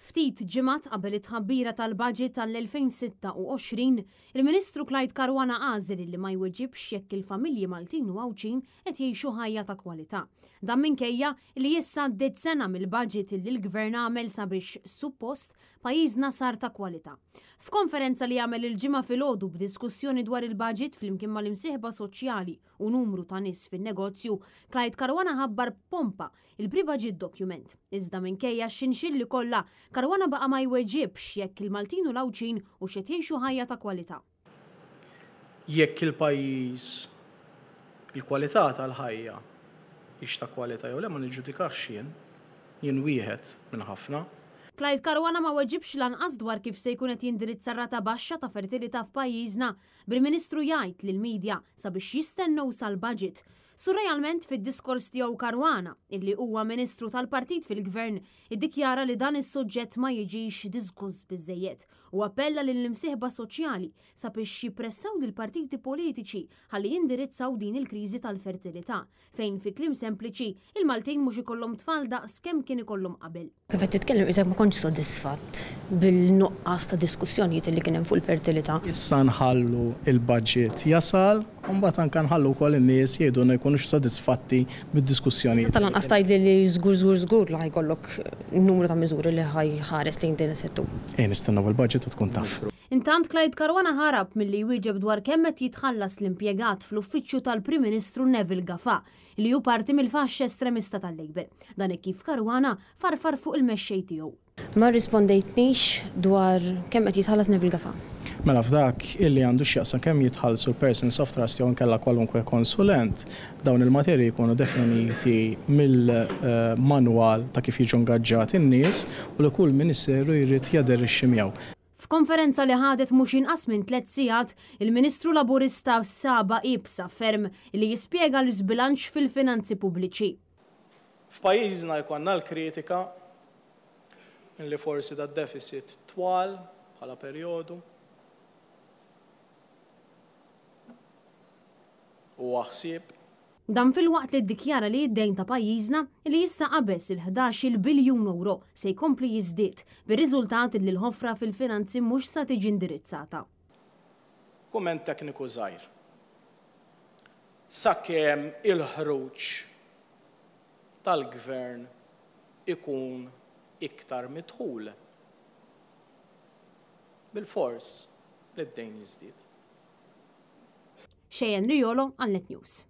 Ftit ġimgħat qabel it-tħabbira tal-baġit tal-2026, il-Ministru Clyde Caruana għażel li ma jweġibx jekk il-familji Maltin u Għawċin qed jgħixu ħajja ta' kwalità. Dan minkejja li issa għaddiet sena mill-baġit li l-Gvern għamel sabiex suppost pajjiżna sar ta' kwalità. F'konferenza li għamel il-ġimgħa filgħodu b'diskussjoni dwar il-baġit flimkien mal-imsieħba soċjali u numru ta' nies fin-negozju, Clyde Caruana ħabbar pompa il-pre-budget document. Iżda minkejja x'inxilli kollha Caruana baqa ma jweġibx jekk il-Maltin u l-Għawċin u xed jgħixu ħajja ta' kwalità. Jekk il-pajjiż il-kwalità tal-ħajja hix ta' kwalità jew le ma niġġudikax jien wieħed minn ħafna. Clyde Caruana ma weġibx lanqas dwar kif se jkun qed jindirizza rata baxxa ta' fertilità f'pajjiżna bil-Ministru jgħid lill-midja sabiex jistennew sal-baġit. Surrealment fid-diskors tiegħu Caruana, illi huwa Ministru tal-Partit fil-Gvern, iddikjara li dan is-suġġett ma jiġix diskuss biżżejjed u appella lill-imsieħba soċjali sabiex jippressaw lill-partiti politiċi ħalli jindirizzaw din il-kriżi tal-fertilità, fejn fi kliem sempliċi il-Maltin mhux ikollhom tfal daqs kemm kien ikollhom qabel. Kif qed titkellem iżgħek ma kontx sodisfatt bil-nuqqas ta' diskussjonijiet li kien hemm fuq il-fertilità. Issa nħallu il-budget jasal, u mbagħad anke nħallu wkoll in-nies jgħidu ma jkunux sodisfatti bid-diskussjonijiet. Tal-anqas tgħidli li żgur li ħajkollok numru ta' miżuri li ħares lejn din is-settur. Nistennew il-budget u tkun taf. Intant Clyde Caruana ħarab milli jwieġeb dwar kemm qed jitħallas l-impjegat fl-uffiċċju tal-Prim Ministru Neville Gafà li hu parti mill-faxx estremista tal-Labour. Dan kif Caruana farfar fuq il-mexxej tiegħu. Ma rrispondejtniex dwar kemm qed jitħallas Neville Gafà. Mela f'dak illi għandu x'jaqsam kemm jitħallsu persons of trust jew nkella kwalunkwe konsulent, dawn il-materji jkunu definiti mill-manwal ta' kif jiġu ngaġġat in-nies u li kull ministeru jrid jaderixxi miegħu. F'konferenza li ħadet mhux inqas minn 3 sigħat, il-Ministru Laburista Saba Ibsa ferm li jispjega l-iżbilanċ fil-finanzi pubbliċi. F'pajjiżna jkollna l-kritika li forsi tad-deficit twal bħala perjodu u ħsieb. Dan fil-waqt li ddikjara li id-dejn ta' pajjiżna li issa qabeż il-11 biljun euro se jkompli jiżdied bir-riżultat li l-ħofra fil-finanzi mhux sa tiġi indirizzata. Kumment tekniku żgħir. Sakemm il-ħruġ tal-Gvern ikun iktar midħul. Bil-fors li d-dejn jiżdied. Xejn Riolo għal Net News.